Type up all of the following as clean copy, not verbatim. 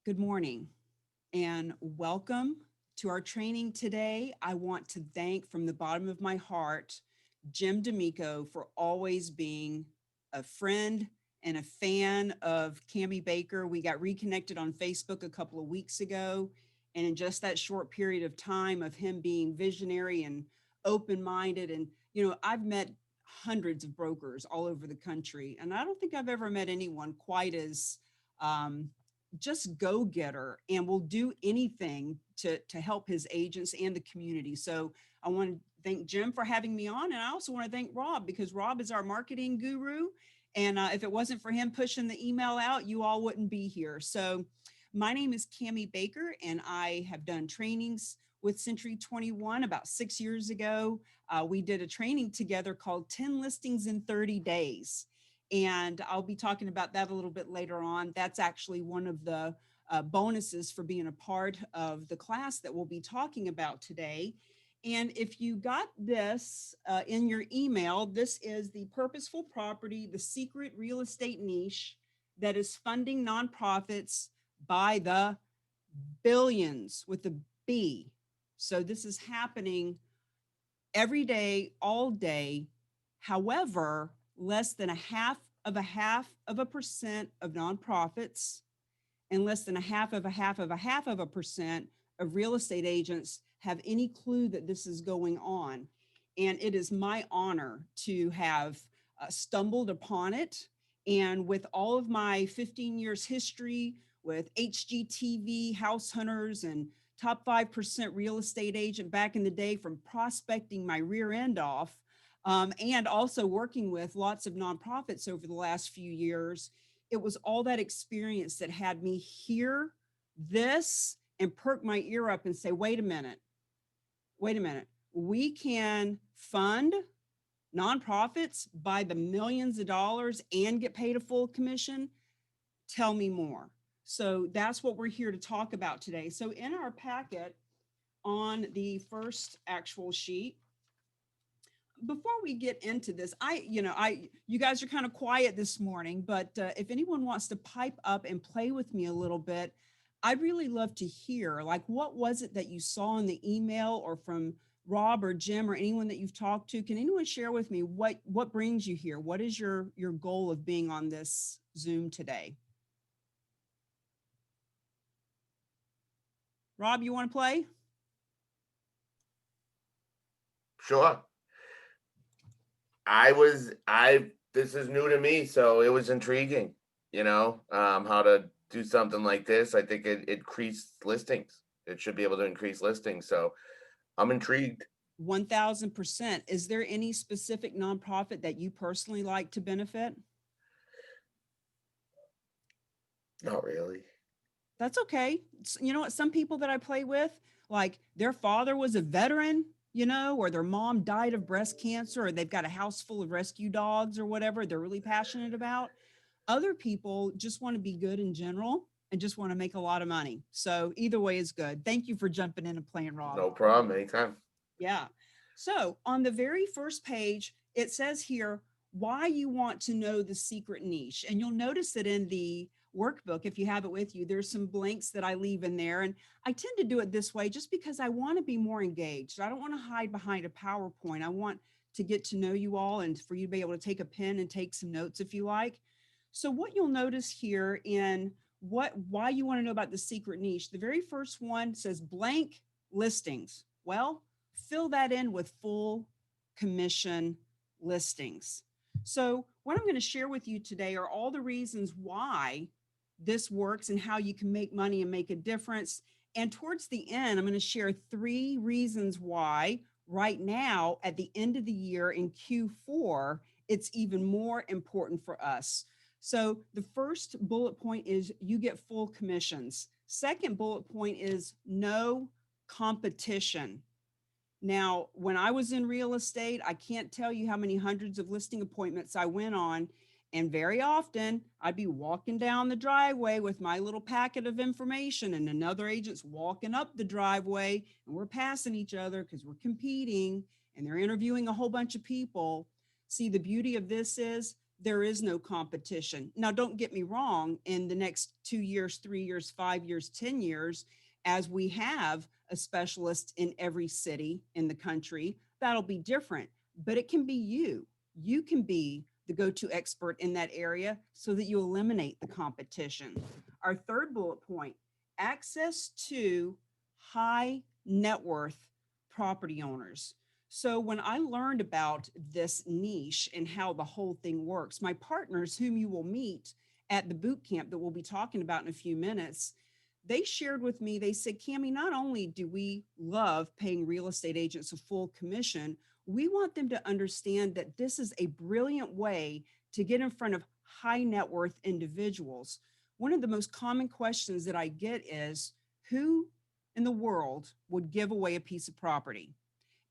Good morning and welcome to our training today. I want to thank from the bottom of my heart Jim D'Amico for always being a friend and a fan of Cami Baker. We got reconnected on Facebook a couple of weeks ago, and in just that short period of time of him being visionary and open-minded, and I've met hundreds of brokers all over the country, and I don't think I've ever met anyone quite as um, just go-getter and will do anything to help his agents and the community. So I want to thank Jim for having me on, and I also want to thank Rob because Rob is our marketing guru. And if it wasn't for him pushing the email out, you all wouldn't be here. So my name is Cami Baker, and I have done trainings with Century 21 about 6 years ago. We did a training together called 10 Listings in 30 Days. And I'll be talking about that a little bit later on. That's actually one of the bonuses for being a part of the class that we'll be talking about today. And if you got this in your email, this is the Purposeful Property, the Secret Real Estate Niche that is funding nonprofits by the billions with a B. So this is happening every day, all day. However, less than a half of a percent of nonprofits and less than a half of a percent of real estate agents have any clue that this is going on. And it is my honor to have stumbled upon it. And with all of my 15 years history with HGTV, House Hunters, and top 5% real estate agent back in the day from prospecting my rear end off, and also working with lots of nonprofits over the last few years, it was all that experience that had me hear this and perk my ear up and say, wait a minute, we can fund nonprofits by the millions of dollars and get paid a full commission. Tell me more. So that's what we're here to talk about today. So in our packet on the first actual sheet, before we get into this, you guys are kind of quiet this morning, but if anyone wants to pipe up and play with me a little bit, I'd really love to hear, like, what was it that you saw in the email or from Rob or Jim or anyone that you've talked to? Can anyone share with me what brings you here? What is your goal of being on this Zoom today? Rob, you want to play? Sure. This is new to me, so it was intriguing, how to do something like this. I think it increased listings. It should be able to increase listings. So I'm intrigued. 1000%. Is there any specific nonprofit that you personally like to benefit? Not really. That's okay. You know what? Some people that I play with, like their father was a veteran, or their mom died of breast cancer, or they've got a house full of rescue dogs or whatever they're really passionate about. Other people just want to be good in general and just want to make a lot of money. So either way is good. Thank you for jumping in and playing, Rob. No problem. Anytime. Yeah. So on the very first page, it says here why you want to know the secret niche. And you'll notice that in the workbook, if you have it with you, there's some blanks that I leave in there. And I tend to do it this way just because I want to be more engaged. I don't want to hide behind a PowerPoint. I want to get to know you all and for you to be able to take a pen and take some notes if you like. So what you'll notice here in why you want to know about the secret niche, the very first one says blank listings. Well, fill that in with full commission listings. So what I'm going to share with you today are all the reasons why this works and how you can make money and make a difference. And towards the end, I'm going to share 3 reasons why right now at the end of the year in Q4, it's even more important for us. So the first bullet point is you get full commissions. Second bullet point is no competition. Now, when I was in real estate, I can't tell you how many hundreds of listing appointments I went on. And very often I'd be walking down the driveway with my little packet of information and another agent's walking up the driveway and we're passing each other because we're competing and they're interviewing a whole bunch of people. See, the beauty of this is there is no competition. Now, don't get me wrong, in the next 2 years, 3 years, 5 years, 10 years, as we have a specialist in every city in the country, that'll be different. But it can be you. You can be the go-to expert in that area so that you eliminate the competition. Our third bullet point, access to high net worth property owners. So when I learned about this niche and how the whole thing works, my partners, whom you will meet at the boot camp that we'll be talking about in a few minutes, they shared with me, they said, Cami, not only do we love paying real estate agents a full commission, we want them to understand that this is a brilliant way to get in front of high net worth individuals. One of the most common questions that I get is, who in the world would give away a piece of property?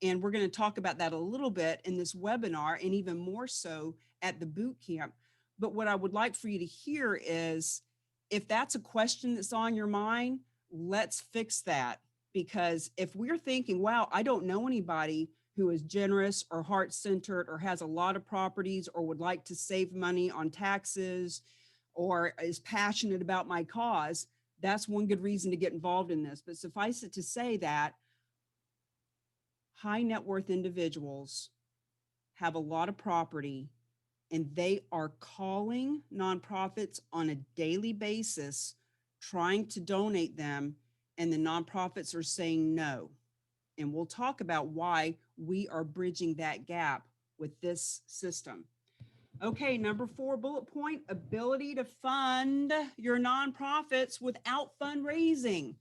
And we're going to talk about that a little bit in this webinar and even more so at the boot camp. But what I would like for you to hear is, if that's a question that's on your mind, let's fix that. Because if we're thinking, wow, I don't know anybody who is generous or heart-centered or has a lot of properties or would like to save money on taxes or is passionate about my cause, that's one good reason to get involved in this. But suffice it to say that high net worth individuals have a lot of property and they are calling nonprofits on a daily basis, trying to donate them, and the nonprofits are saying no. And we'll talk about why we are bridging that gap with this system. Okay, number 4 bullet point, ability to fund your nonprofits without fundraising.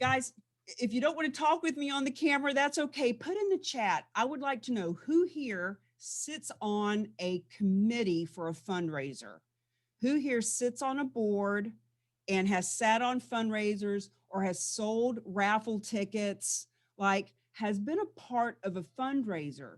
Guys, if you don't want to talk with me on the camera, that's okay. Put in the chat. I would like to know who here sits on a committee for a fundraiser. Who here sits on a board and has sat on fundraisers or has sold raffle tickets, like has been a part of a fundraiser?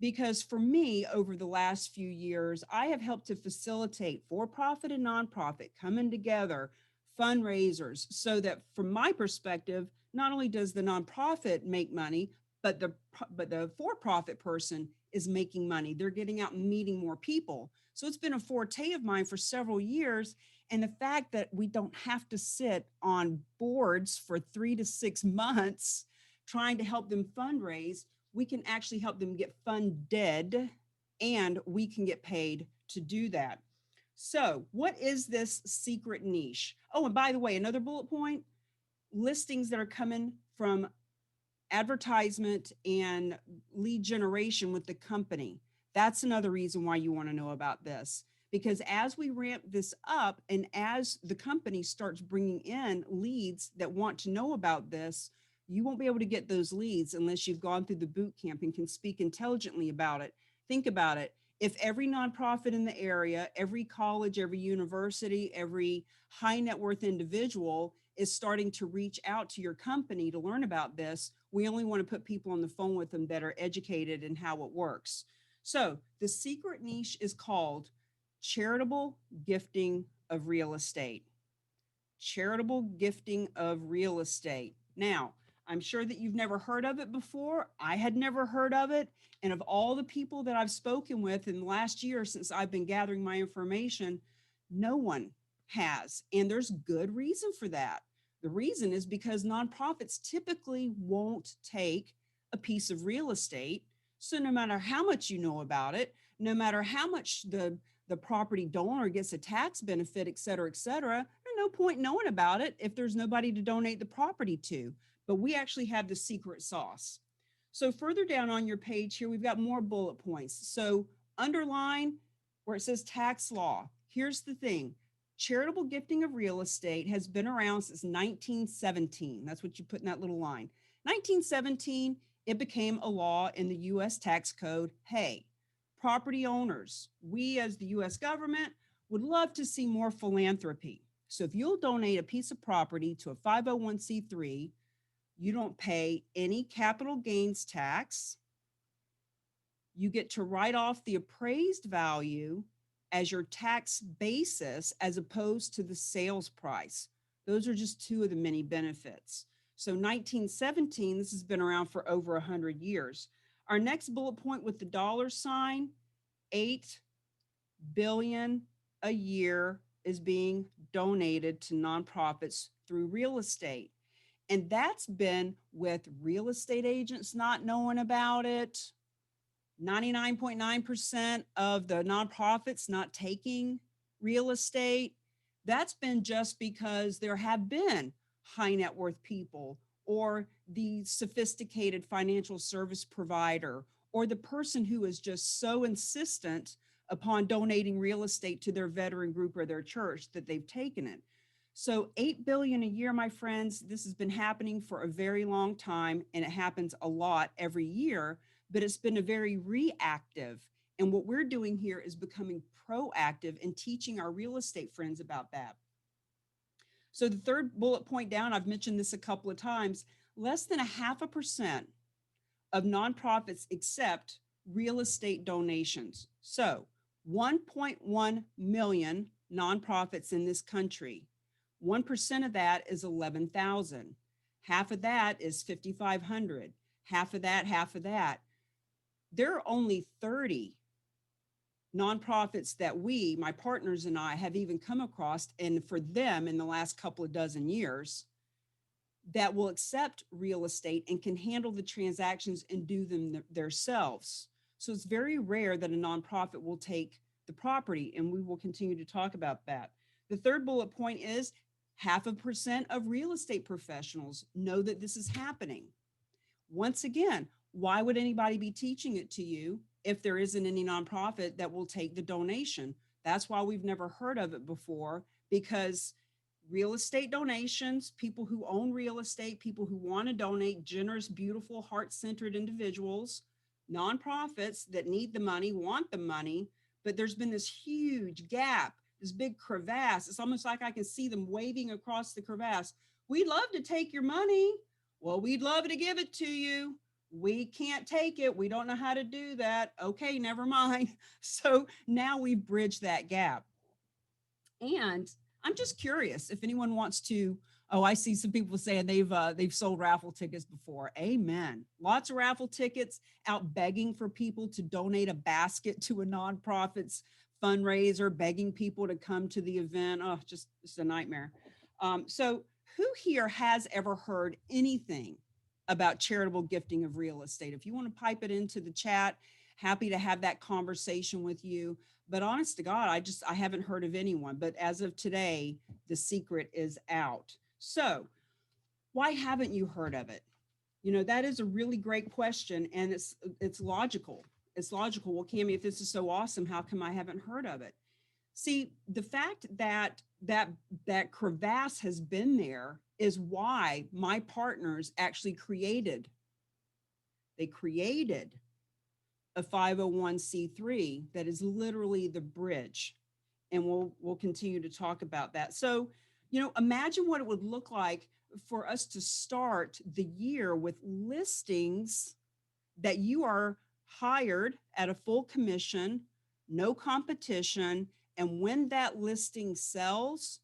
Because for me, over the last few years, I have helped to facilitate for-profit and nonprofit coming together fundraisers so that from my perspective, not only does the nonprofit make money, but the for-profit person is making money. They're getting out and meeting more people. So it's been a forte of mine for several years. And the fact that we don't have to sit on boards for 3 to 6 months trying to help them fundraise, we can actually help them get funded and we can get paid to do that. So what is this secret niche? Oh, and by the way, another bullet point, listings that are coming from advertisement and lead generation with the company. That's another reason why you want to know about this. Because as we ramp this up and as the company starts bringing in leads that want to know about this, you won't be able to get those leads unless you've gone through the boot camp and can speak intelligently about it. Think about it. If every nonprofit in the area, every college, every university, every high net worth individual is starting to reach out to your company to learn about this, we only want to put people on the phone with them that are educated in how it works. So the secret niche is called charitable gifting of real estate. Charitable gifting of real estate. Now, I'm sure that you've never heard of it before. I had never heard of it. And of all the people that I've spoken with in the last year since I've been gathering my information, no one has. And there's good reason for that. The reason is because nonprofits typically won't take a piece of real estate. So no matter how much you know about it, no matter how much the property donor gets a tax benefit, et cetera, there's no point knowing about it if there's nobody to donate the property to. But we actually have the secret sauce. So further down on your page here, we've got more bullet points. So underline where it says tax law. Here's the thing. Charitable gifting of real estate has been around since 1917. That's what you put in that little line. 1917, it became a law in the US tax code. Hey, property owners, we as the US government would love to see more philanthropy. So if you'll donate a piece of property to a 501c3, you don't pay any capital gains tax. You get to write off the appraised value as your tax basis as opposed to the sales price. Those are just two of the many benefits. So 1917, this has been around for over 100 years. Our next bullet point with the dollar sign, 8 billion a year is being donated to nonprofits through real estate. And that's been with real estate agents not knowing about it, 99.9% of the nonprofits not taking real estate. That's been just because there have been high net worth people or the sophisticated financial service provider or the person who is just so insistent upon donating real estate to their veteran group or their church that they've taken it. So 8 billion a year, my friends, this has been happening for a very long time and it happens a lot every year, but it's been a very reactive. And what we're doing here is becoming proactive and teaching our real estate friends about that. So the third bullet point down, I've mentioned this a couple of times, less than 0.5% of nonprofits accept real estate donations. So 1.1 million nonprofits in this country. 1% of that is 11,000. Half of that is 5,500. Half of that, half of that. There are only 30 nonprofits that we, my partners and I, have even come across, and for them in the last couple of dozen years, that will accept real estate and can handle the transactions and do them themselves. So it's very rare that a nonprofit will take the property, and we will continue to talk about that. The third bullet point is 0.5% of real estate professionals know that this is happening. Once again, why would anybody be teaching it to you if there isn't any nonprofit that will take the donation? That's why we've never heard of it before, because real estate donations, people who own real estate, people who want to donate, generous, beautiful, heart-centered individuals, nonprofits that need the money, want the money, but there's been this huge gap, this big crevasse. It's almost like I can see them waving across the crevasse. We'd love to take your money. Well, we'd love to give it to you. We can't take it. We don't know how to do that. Okay, never mind. So now we've bridged that gap. And I'm just curious if anyone wants to. Oh, I see some people saying they've sold raffle tickets before. Amen. Lots of raffle tickets out begging for people to donate a basket to a nonprofit's fundraiser, begging people to come to the event. Oh, just it's a nightmare. So, who here has ever heard anything about charitable gifting of real estate? If you want to pipe it into the chat, happy to have that conversation with you. But honest to God, I haven't heard of anyone. But as of today, the secret is out. So why haven't you heard of it? You know, that is a really great question, and it's logical. It's logical. Well, Cami, if this is so awesome, how come I haven't heard of it? See, the fact that that crevasse has been there is why my partners actually created a 501c3 that is literally the bridge. And we'll continue to talk about that. So, you know, imagine what it would look like for us to start the year with listings that you are hired at a full commission, no competition. And when that listing sells,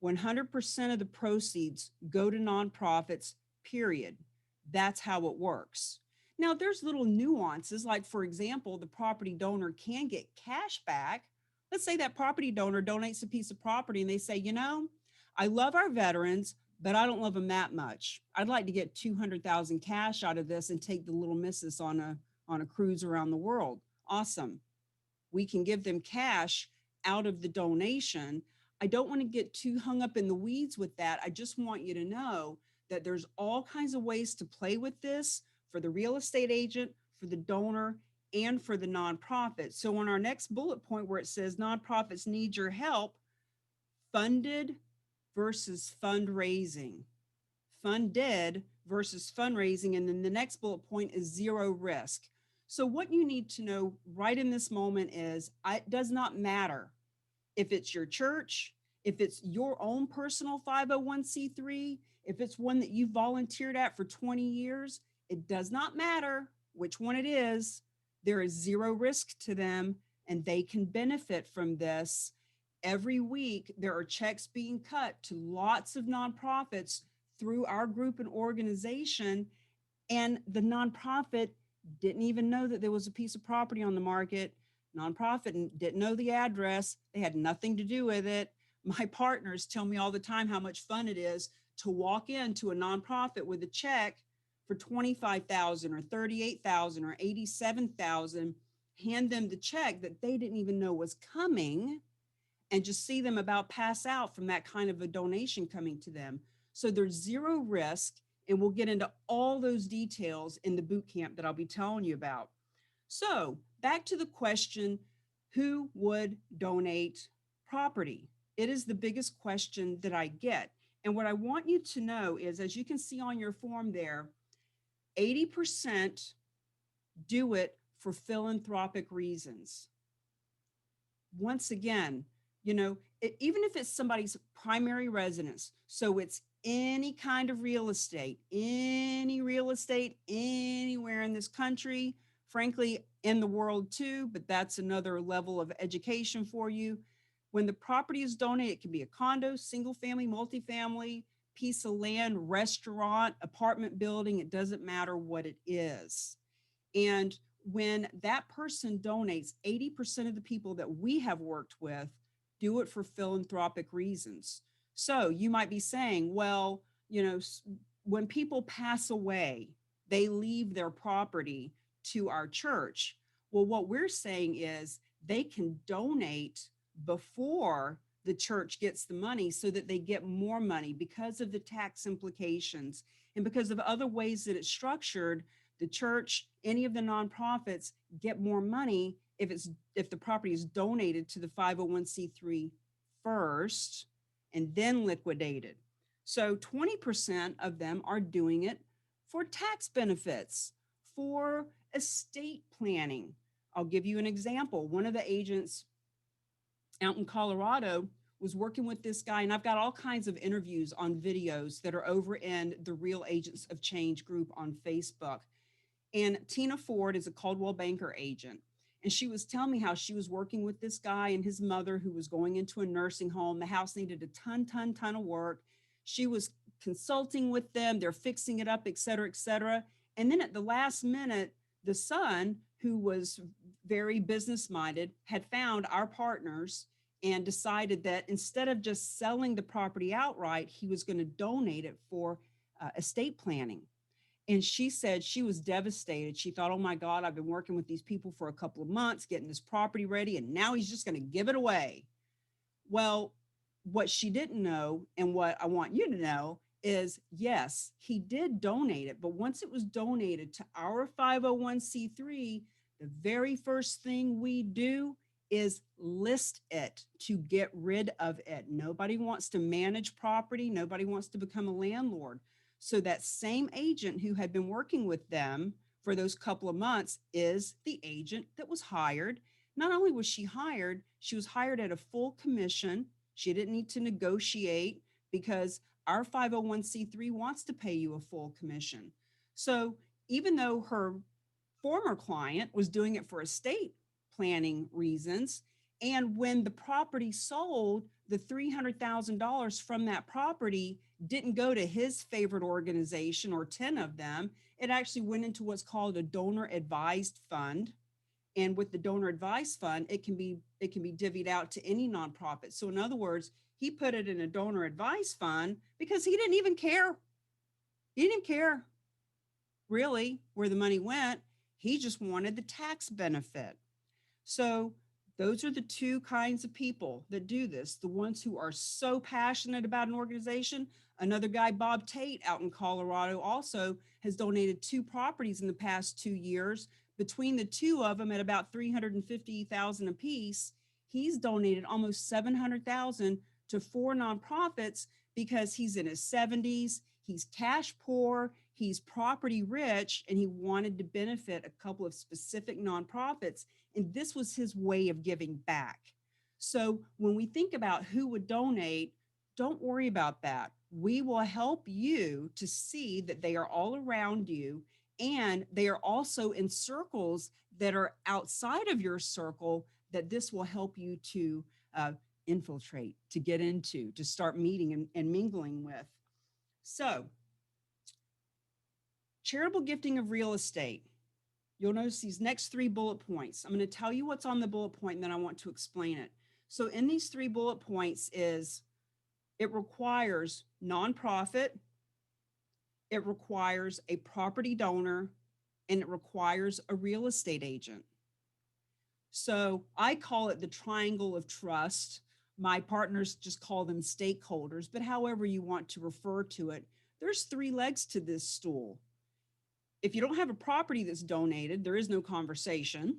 100% of the proceeds go to nonprofits, period. That's how it works. Now, there's little nuances, like, for example, the property donor can get cash back. Let's say that property donor donates a piece of property and they say, you know, I love our veterans, but I don't love them that much. I'd like to get 200,000 cash out of this and take the little missus on a cruise around the world. Awesome. We can give them cash out of the donation. I don't want to get too hung up in the weeds with that. I just want you to know that there's all kinds of ways to play with this for the real estate agent, for the donor, and for the nonprofit. So on our next bullet point where it says nonprofits need your help, funded versus fundraising. Funded versus fundraising. And then the next bullet point is zero risk. So what you need to know right in this moment is it does not matter if it's your church, if it's your own personal 501c3, if it's one that you volunteered at for 20 years, it does not matter which one it is. There is zero risk to them, and they can benefit from this. Every week, there are checks being cut to lots of nonprofits through our group and organization, and the nonprofit didn't even know that there was a piece of property on the market. nonprofit and didn't know the address. They had nothing to do with it. My partners tell me all the time how much fun it is to walk into a nonprofit with a check for 25,000 or 38,000 or 87,000, hand them the check that they didn't even know was coming, and just see them about pass out from that kind of a donation coming to them. So there's zero risk, and we'll get into all those details in the boot camp that I'll be telling you about. So back to the question, who would donate property? It is the biggest question that I get. And what I want you to know is, as you can see on your form there, 80% do it for philanthropic reasons. Once again, even if it's somebody's primary residence, so it's any kind of real estate, anywhere in this country, frankly, in the world too, but that's another level of education for you. When the property is donated, it can be a condo, single family, multifamily, piece of land, restaurant, apartment building, it doesn't matter what it is. And when that person donates, 80% of the people that we have worked with do it for philanthropic reasons. So you might be saying, well, when people pass away, they leave their property to our church. Well, what we're saying is they can donate before the church gets the money so that they get more money because of the tax implications and because of other ways that it's structured. The church, any of the nonprofits get more money if the property is donated to the 501c3 first and then liquidated. So 20% of them are doing it for tax benefits, for estate planning. I'll give you an example. One of the agents out in Colorado was working with this guy, and I've got all kinds of interviews on videos that are over in the Real Agents of Change group on Facebook. And Tina Ford is a Coldwell Banker agent. And she was telling me how she was working with this guy and his mother who was going into a nursing home. The house needed a ton of work. She was consulting with them. They're fixing it up, et cetera, et cetera. And then at the last minute, the son, who was very business minded, had found our partners and decided that instead of just selling the property outright, he was going to donate it for estate planning. And she said she was devastated. She thought, oh my God, I've been working with these people for a couple of months, getting this property ready, and now he's just going to give it away. Well, what she didn't know, and what I want you to know, is yes, he did donate it. But once it was donated to our 501c3, the very first thing we do is list it to get rid of it. Nobody wants to manage property. Nobody wants to become a landlord. So that same agent who had been working with them for those couple of months is the agent that was hired. Not only was she hired at a full commission. She didn't need to negotiate because our 501c3 wants to pay you a full commission. So even though her former client was doing it for estate planning reasons, and when the property sold, the $300,000 from that property didn't go to his favorite organization or 10 of them. It actually went into what's called a donor advised fund. And with the donor advised fund, it can be divvied out to any nonprofit. So in other words, he put it in a donor advised fund because he didn't even care. He didn't care really where the money went. He just wanted the tax benefit. So those are the two kinds of people that do this. The ones who are so passionate about an organization. Another guy, Bob Tate, out in Colorado, also has donated 2 properties in the past 2 years. Between the 2 of them at about $350,000 apiece, he's donated almost $700,000 to 4 nonprofits because he's in his 70s, he's cash poor, he's property rich, and he wanted to benefit a couple of specific nonprofits. And this was his way of giving back. So when we think about who would donate, don't worry about that. We will help you to see that they are all around you, and they are also in circles that are outside of your circle that this will help you to infiltrate, to get into, to start meeting and mingling with. So, charitable gifting of real estate. you'll notice these next 3 bullet points. I'm going to tell you what's on the bullet point, and then I want to explain it. So in these 3 bullet points is it requires nonprofit, it requires a property donor, and it requires a real estate agent. So I call it the triangle of trust. My partners just call them stakeholders, but however you want to refer to it, there's 3 legs to this stool. If you don't have a property that's donated, there is no conversation.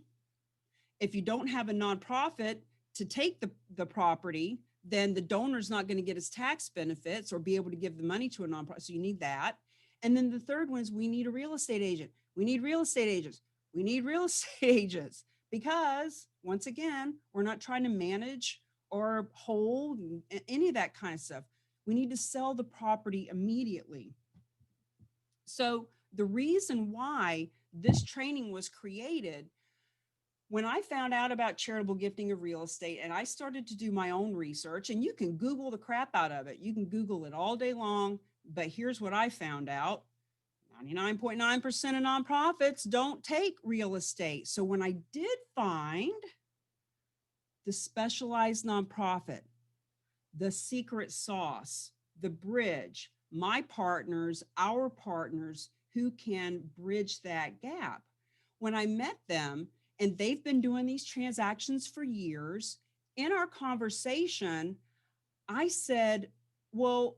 If you don't have a nonprofit to take the property, then the donor's not going to get his tax benefits or be able to give the money to a nonprofit. So you need that. And then the third one is we need a real estate agent. We need real estate agents. We need real estate agents because once again, we're not trying to manage or hold any of that kind of stuff. We need to sell the property immediately. So the reason why this training was created, when I found out about charitable gifting of real estate and I started to do my own research, and you can Google the crap out of it. You can Google it all day long, but here's what I found out. 99.9% of nonprofits don't take real estate. So when I did find the specialized nonprofit, the secret sauce, the bridge, my partners, our partners who can bridge that gap. When I met them, and they've been doing these transactions for years, in our conversation, I said, well,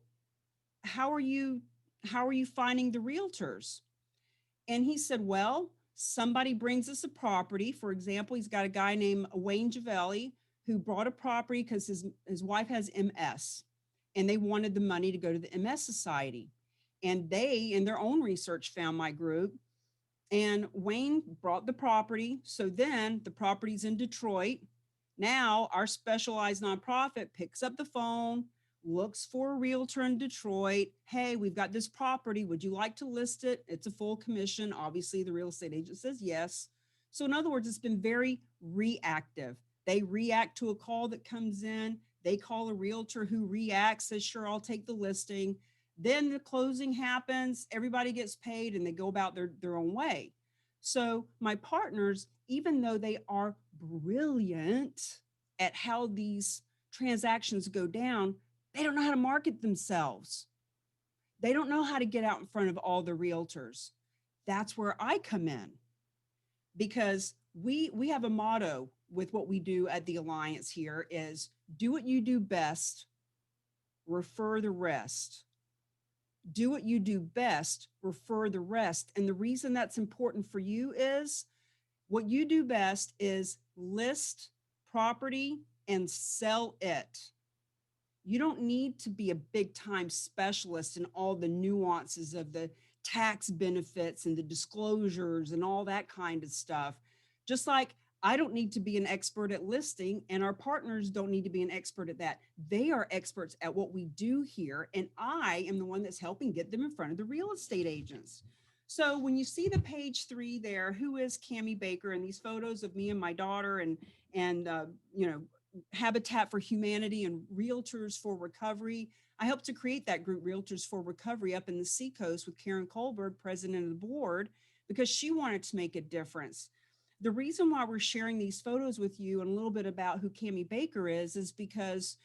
how are you finding the realtors? And he said, well, somebody brings us a property. For example, he's got a guy named Wayne Javelli who brought a property because his wife has MS and they wanted the money to go to the MS Society. And they, in their own research, found my group. And Wayne brought the property. So then the property's in Detroit. Now our specialized nonprofit picks up the phone, looks for a realtor in Detroit. Hey, we've got this property. Would you like to list it? It's a full commission. Obviously, the real estate agent says yes. So in other words, it's been very reactive. They react to a call that comes in. They call a realtor who reacts, says, sure, I'll take the listing. Then the closing happens, everybody gets paid, and they go about their own way. So my partners, even though they are brilliant at how these transactions go down, they don't know how to market themselves. They don't know how to get out in front of all the realtors. That's where I come in, because we have a motto with what we do at the Alliance here is do what you do best, refer the rest. Do what you do best, refer the rest. And the reason that's important for you is what you do best is list property and sell it. You don't need to be a big time specialist in all the nuances of the tax benefits and the disclosures and all that kind of stuff. Just like I don't need to be an expert at listing, and our partners don't need to be an expert at that. They are experts at what we do here, and I am the one that's helping get them in front of the real estate agents. So when you see the page 3 there, who is Cami Baker, and these photos of me and my daughter and Habitat for Humanity and Realtors for Recovery. I helped to create that group, Realtors for Recovery, up in the Seacoast with Karen Colberg, president of the board, because she wanted to make a difference. The reason why we're sharing these photos with you and a little bit about who Cami Baker is because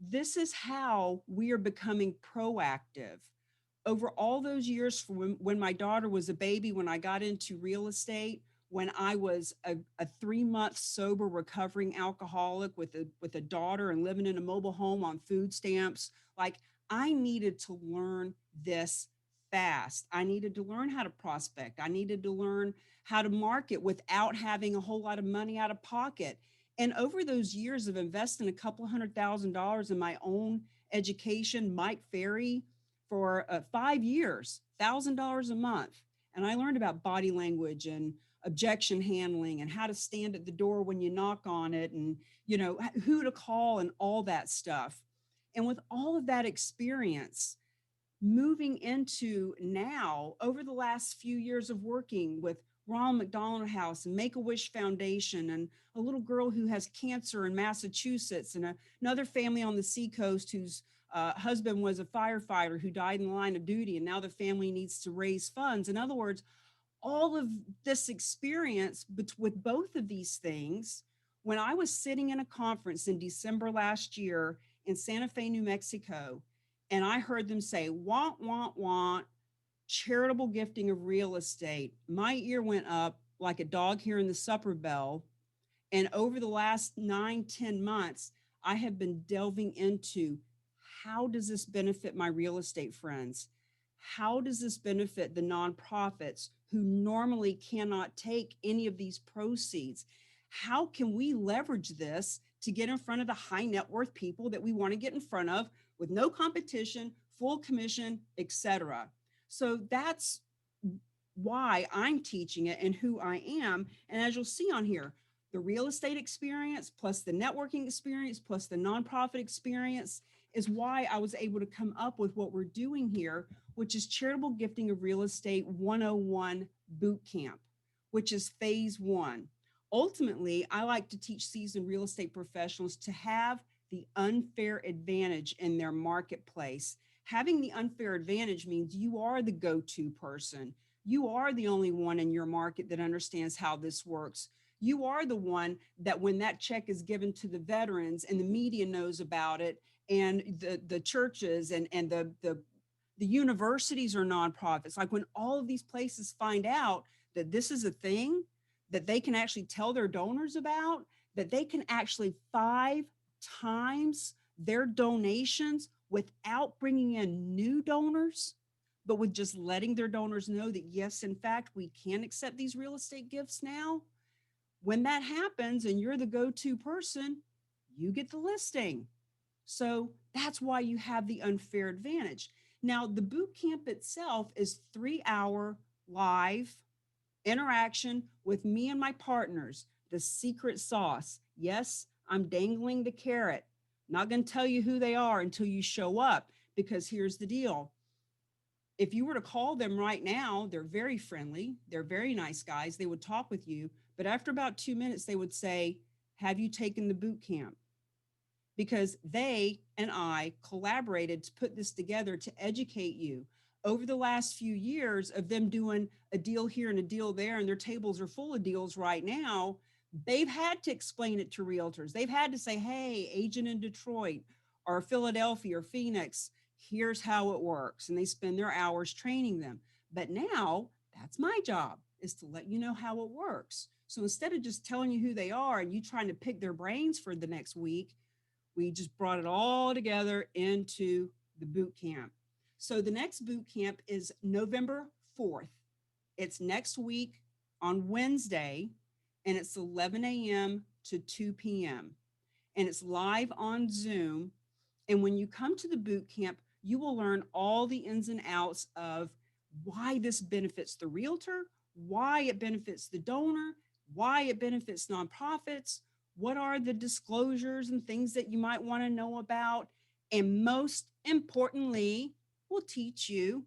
this is how we are becoming proactive. Over all those years from when my daughter was a baby, when I got into real estate, when I was a 3-month sober recovering alcoholic with a daughter and living in a mobile home on food stamps, like I needed to learn this fast. I needed to learn how to prospect. I needed to learn how to market without having a whole lot of money out of pocket. And over those years of investing a couple $100,000 in my own education, Mike Ferry, for 5 years, $1,000 a month. And I learned about body language and objection handling and how to stand at the door when you knock on it and, who to call and all that stuff. And with all of that experience, moving into now, over the last few years of working with Ronald McDonald House and Make-A-Wish Foundation and a little girl who has cancer in Massachusetts and another family on the Seacoast whose husband was a firefighter who died in the line of duty, and now the family needs to raise funds. In other words, all of this experience with both of these things, when I was sitting in a conference in December last year in Santa Fe, New Mexico, and I heard them say, want, want, charitable gifting of real estate, my ear went up like a dog hearing the supper bell. And over the last 9, 10 months, I have been delving into, how does this benefit my real estate friends? How does this benefit the nonprofits who normally cannot take any of these proceeds? How can we leverage this to get in front of the high net worth people that we want to get in front of with no competition, full commission, etc.? So that's why I'm teaching it and who I am. And as you'll see on here, the real estate experience plus the networking experience plus the nonprofit experience is why I was able to come up with what we're doing here, which is Charitable Gifting of Real Estate 101 Boot Camp, which is phase one. Ultimately, I like to teach seasoned real estate professionals to have the unfair advantage in their marketplace. Having the unfair advantage means you are the go-to person. You are the only one in your market that understands how this works. You are the one that when that check is given to the veterans and the media knows about it, and the churches and the universities or nonprofits, like when all of these places find out that this is a thing that they can actually tell their donors about, that they can actually 5 times their donations without bringing in new donors, but with just letting their donors know that, yes, in fact, we can accept these real estate gifts now. When that happens and you're the go-to person, you get the listing. So that's why you have the unfair advantage. Now, the boot camp itself is 3-hour live interaction with me and my partners, the secret sauce. Yes, I'm dangling the carrot. Not going to tell you who they are until you show up, because here's the deal. If you were to call them right now, they're very friendly. They're very nice guys. They would talk with you. But after about 2 minutes, they would say, have you taken the boot camp? Because they and I collaborated to put this together to educate you. Over the last few years of them doing a deal here and a deal there, and their tables are full of deals right now, they've had to explain it to realtors. They've had to say, hey, agent in Detroit or Philadelphia or Phoenix, here's how it works. And they spend their hours training them. But now that's my job, is to let you know how it works. So instead of just telling you who they are and you trying to pick their brains for the next week, we just brought it all together into the boot camp. So the next boot camp is November 4th. It's next week on Wednesday, and it's 11 a.m. to 2 p.m. And it's live on Zoom. And when you come to the boot camp, you will learn all the ins and outs of why this benefits the realtor, why it benefits the donor, why it benefits nonprofits, what are the disclosures and things that you might want to know about. And most importantly, we'll teach you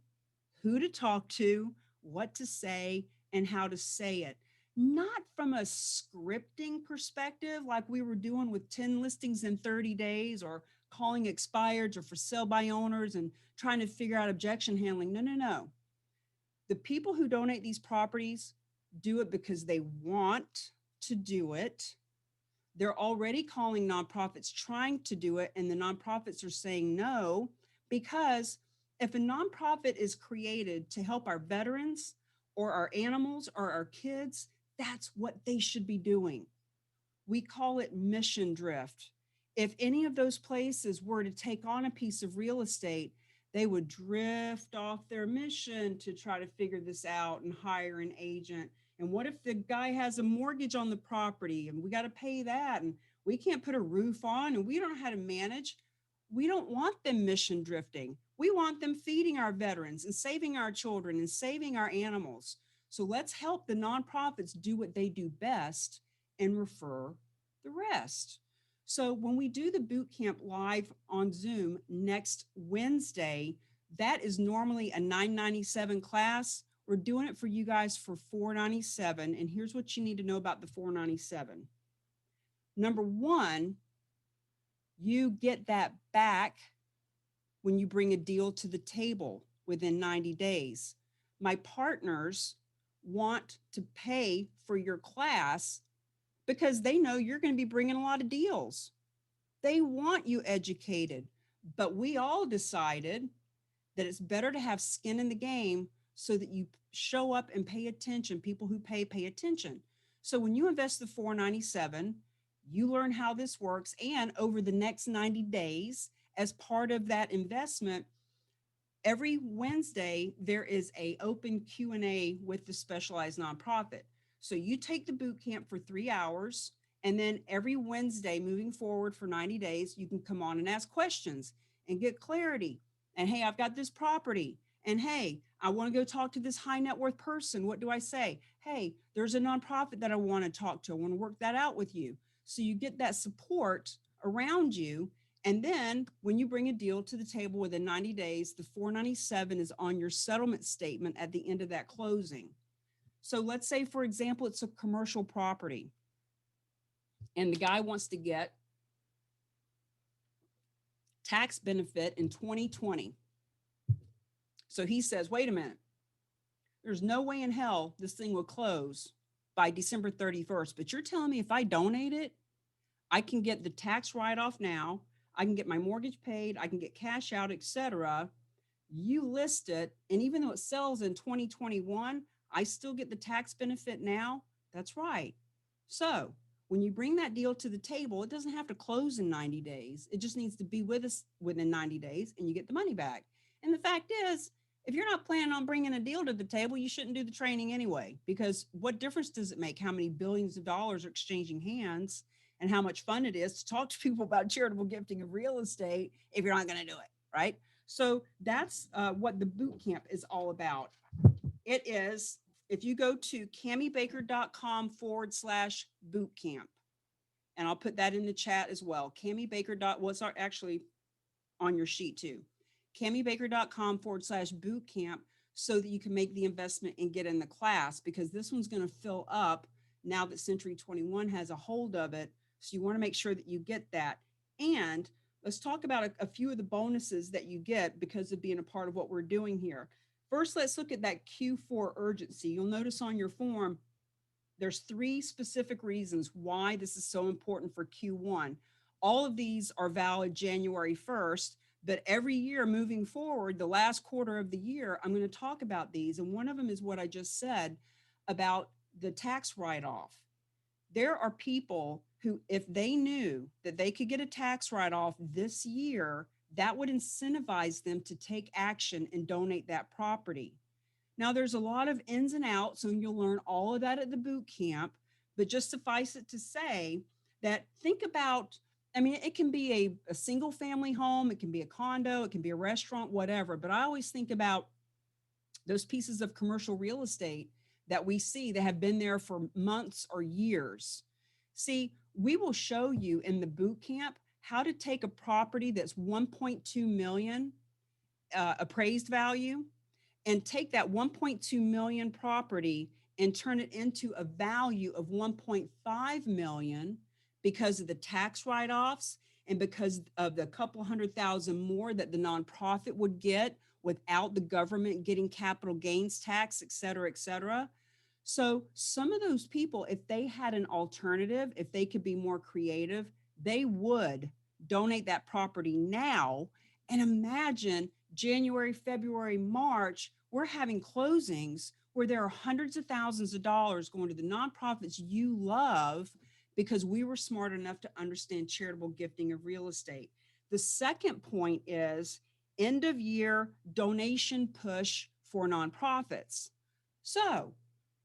who to talk to, what to say, and how to say it. Not from a scripting perspective, like we were doing with 10 listings in 30 days or calling expireds or for sale by owners and trying to figure out objection handling. No, no, no. The people who donate these properties do it because they want to do it. They're already calling nonprofits trying to do it, and the nonprofits are saying no, because if a nonprofit is created to help our veterans or our animals or our kids, that's what they should be doing. We call it mission drift. If any of those places were to take on a piece of real estate, they would drift off their mission to try to figure this out and hire an agent. And what if the guy has a mortgage on the property and we got to pay that and we can't put a roof on and we don't know how to manage? We don't want them mission drifting. We want them feeding our veterans and saving our children and saving our animals. So let's help the nonprofits do what they do best and refer the rest. So when we do the boot camp live on Zoom next Wednesday, that is normally a $997 class. We're doing it for you guys for $497. And here's what you need to know about the $497. Number one, you get that back when you bring a deal to the table within 90 days. My partners want to pay for your class because they know you're going to be bringing a lot of deals. They want you educated, but we all decided that it's better to have skin in the game so that you show up and pay attention. People who pay attention. So when you invest the 497, you learn how this works, and over the next 90 days, as part of that investment, every Wednesday there is a open Q&A with the specialized nonprofit. So you take the boot camp for 3 hours, and then every Wednesday moving forward for 90 days, you can come on and ask questions and get clarity. And hey, I've got this property. And hey, I want to go talk to this high net worth person. What do I say? Hey, there's a nonprofit that I want to talk to. I want to work that out with you. So you get that support around you, and then when you bring a deal to the table within 90 days, the 497 is on your settlement statement at the end of that closing. So let's say, for example, it's a commercial property and the guy wants to get tax benefit in 2020. So he says, wait a minute, there's no way in hell this thing will close by December 31st. But you're telling me if I donate it, I can get the tax write-off now, I can get my mortgage paid, I can get cash out, etc. You list it, and even though it sells in 2021, I still get the tax benefit now. That's right. So when you bring that deal to the table, it doesn't have to close in 90 days. It just needs to be with us within 90 days, and you get the money back. And the fact is, if you're not planning on bringing a deal to the table, you shouldn't do the training anyway, because what difference does it make how many billions of dollars are exchanging hands and how much fun it is to talk to people about charitable gifting of real estate if you're not going to do it, right? So that's what the boot camp is all about. It is, if you go to camibaker.com/boot camp, and I'll put that in the chat as well. Cami Baker. What's our actually on your sheet too? camibaker.com/boot camp, so that you can make the investment and get in the class, because this one's going to fill up now that Century 21 has a hold of it. So you want to make sure that you get that. And let's talk about a few of the bonuses that you get because of being a part of what we're doing here. First, let's look at that Q4 urgency. You'll notice on your form, there's 3 specific reasons why this is so important for Q1. All of these are valid January 1st, but every year moving forward, the last quarter of the year, I'm going to talk about these. And one of them is what I just said about the tax write-off. There are people who, if they knew that they could get a tax write-off this year, that would incentivize them to take action and donate that property. Now, there's a lot of ins and outs, and you'll learn all of that at the boot camp, but just suffice it to say that think about, I mean, it can be a single family home, it can be a condo, it can be a restaurant, whatever, but I always think about those pieces of commercial real estate that we see that have been there for months or years. See, we will show you in the boot camp how to take a property that's 1.2 million appraised value and take that 1.2 million property and turn it into a value of 1.5 million because of the tax write-offs and because of the couple $100,000 more that the nonprofit would get without the government getting capital gains tax, et cetera, et cetera. So some of those people, if they had an alternative, if they could be more creative, they would donate that property now. And imagine January, February, March, we're having closings where there are hundreds of thousands of dollars going to the nonprofits you love because we were smart enough to understand charitable gifting of real estate. The second point is end of year donation push for nonprofits. So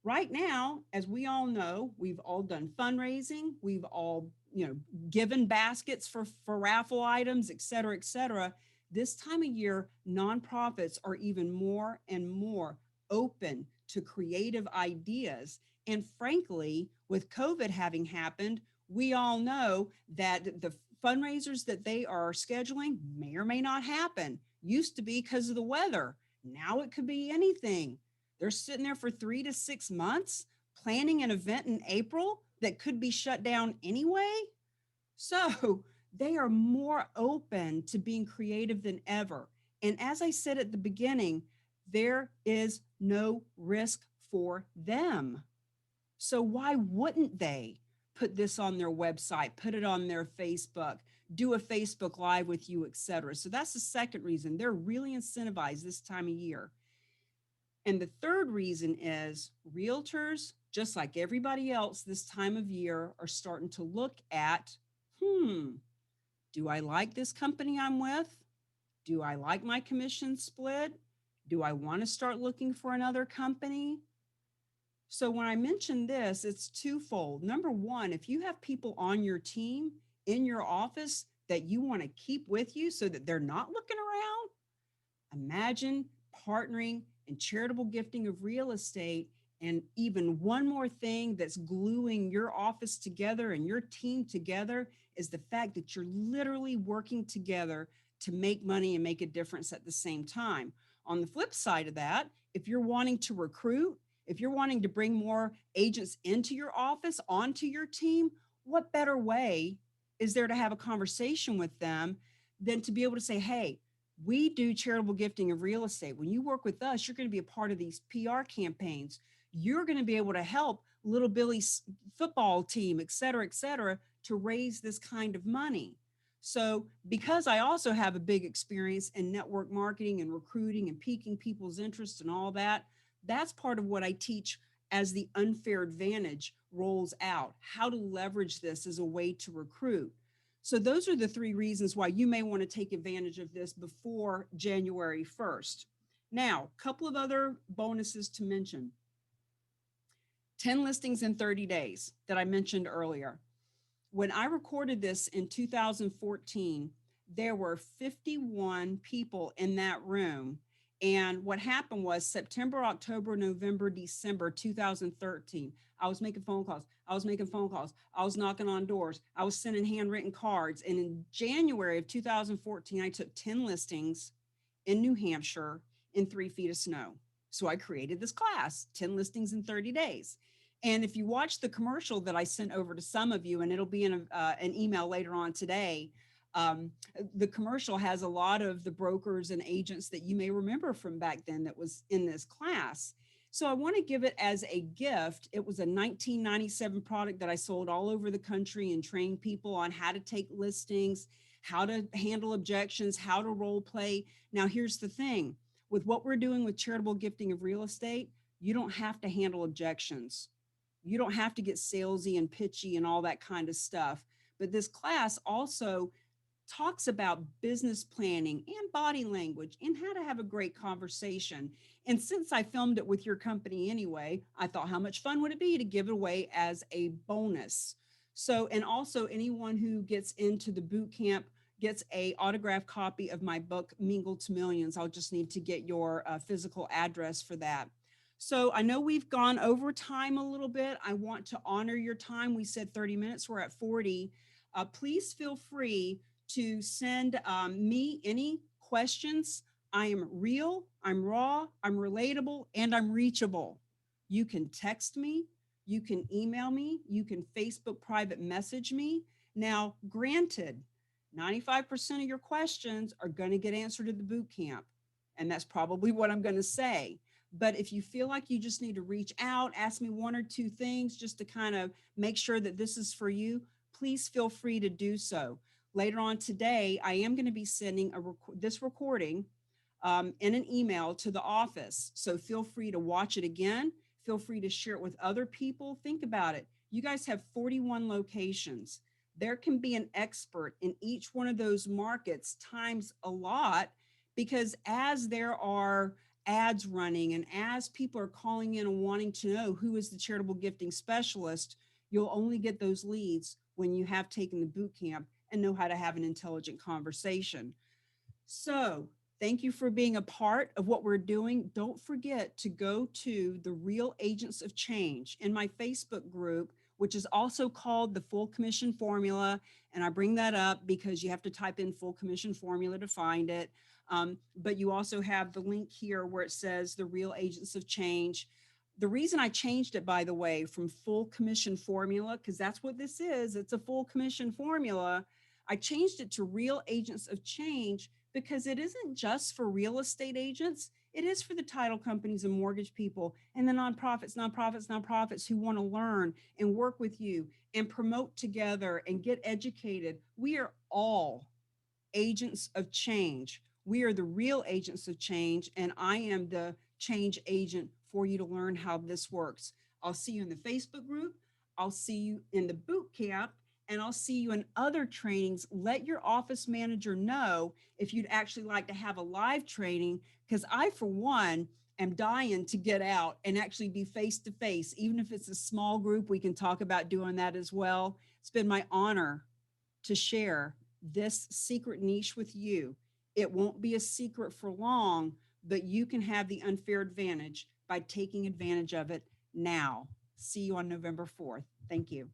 right now, as we all know, we've all done fundraising, we've all, given baskets for raffle items, et cetera, et cetera. This time of year, nonprofits are even more and more open to creative ideas. And frankly, with COVID having happened, we all know that the fundraisers that they are scheduling may or may not happen. Used to be because of the weather. Now it could be anything. They're sitting there for 3 to 6 months planning an event in April that could be shut down anyway. So they are more open to being creative than ever. And as I said at the beginning, there is no risk for them. So why wouldn't they put this on their website, put it on their Facebook, do a Facebook Live with you, et cetera? So that's the second reason. They're really incentivized this time of year. And the third reason is realtors, just like everybody else this time of year, are starting to look at, do I like this company I'm with? Do I like my commission split? Do I want to start looking for another company? So when I mention this, it's twofold. Number one, if you have people on your team in your office that you want to keep with you so that they're not looking around, imagine partnering in charitable gifting of real estate. And even one more thing that's gluing your office together and your team together is the fact that you're literally working together to make money and make a difference at the same time. On the flip side of that, if you're wanting to recruit, if you're wanting to bring more agents into your office, onto your team, what better way is there to have a conversation with them than to be able to say, hey, we do charitable gifting of real estate. When you work with us, you're going to be a part of these PR campaigns. You're going to be able to help little Billy's football team, et cetera, to raise this kind of money. So because I also have a big experience in network marketing and recruiting and piquing people's interest and all that, that's part of what I teach as the unfair advantage rolls out, how to leverage this as a way to recruit. So those are the three reasons why you may want to take advantage of this before January 1st. Now, a couple of other bonuses to mention. 10 listings in 30 days that I mentioned earlier. When I recorded this in 2014, there were 51 people in that room. And what happened was September, October, November, December 2013, I was making phone calls. I was knocking on doors. I was sending handwritten cards. And in January of 2014, I took 10 listings in New Hampshire in 3 feet of snow. So I created this class, 10 listings in 30 days. And if you watch the commercial that I sent over to some of you, and it'll be in an email later on today, the commercial has a lot of the brokers and agents that you may remember from back then that was in this class. So I want to give it as a gift. It was a 1997 product that I sold all over the country and trained people on how to take listings, how to handle objections, how to role play. Now, here's the thing. With what we're doing with charitable gifting of real estate, you don't have to handle objections. You don't have to get salesy and pitchy and all that kind of stuff. But this class also talks about business planning and body language and how to have a great conversation. And since I filmed it with your company anyway, I thought how much fun would it be to give it away as a bonus. So, and also anyone who gets into the boot camp gets a autographed copy of my book, Mingle to Millions. I'll just need to get your physical address for that. So I know we've gone over time a little bit. I want to honor your time. We said 30 minutes, we're at 40. Please feel free to send me any questions. I am real, I'm raw, I'm relatable, and I'm reachable. You can text me, you can email me, you can Facebook private message me. Now, granted, 95% of your questions are going to get answered at the boot camp. And that's probably what I'm going to say. But if you feel like you just need to reach out, ask me one or two things just to kind of make sure that this is for you, please feel free to do so. Later on today, I am going to be sending this recording in an email to the office. So feel free to watch it again. Feel free to share it with other people. Think about it. You guys have 41 locations. There can be an expert in each one of those markets times a lot, because as there are ads running and as people are calling in and wanting to know who is the charitable gifting specialist, you'll only get those leads when you have taken the boot camp and know how to have an intelligent conversation. So thank you for being a part of what we're doing. Don't forget to go to the Real Agents of Change in my Facebook group, which is also called the Full Commission Formula. And I bring that up because you have to type in Full Commission Formula to find it. But you also have the link here where it says the Real Agents of Change. The reason I changed it, by the way, from Full Commission Formula, because that's what this is, it's a full commission formula. I changed it to Real Agents of Change because it isn't just for real estate agents. It is for the title companies and mortgage people and the nonprofits who want to learn and work with you and promote together and get educated. We are all agents of change. We are the real agents of change, and I am the change agent for you to learn how this works. I'll see you in the Facebook group. I'll see you in the boot camp, and I'll see you in other trainings. Let your office manager know if you'd actually like to have a live training, because I, for one, am dying to get out and actually be face to face. Even if it's a small group, we can talk about doing that as well. It's been my honor to share this secret niche with you. It won't be a secret for long, but you can have the unfair advantage by taking advantage of it now. See you on November 4th. Thank you.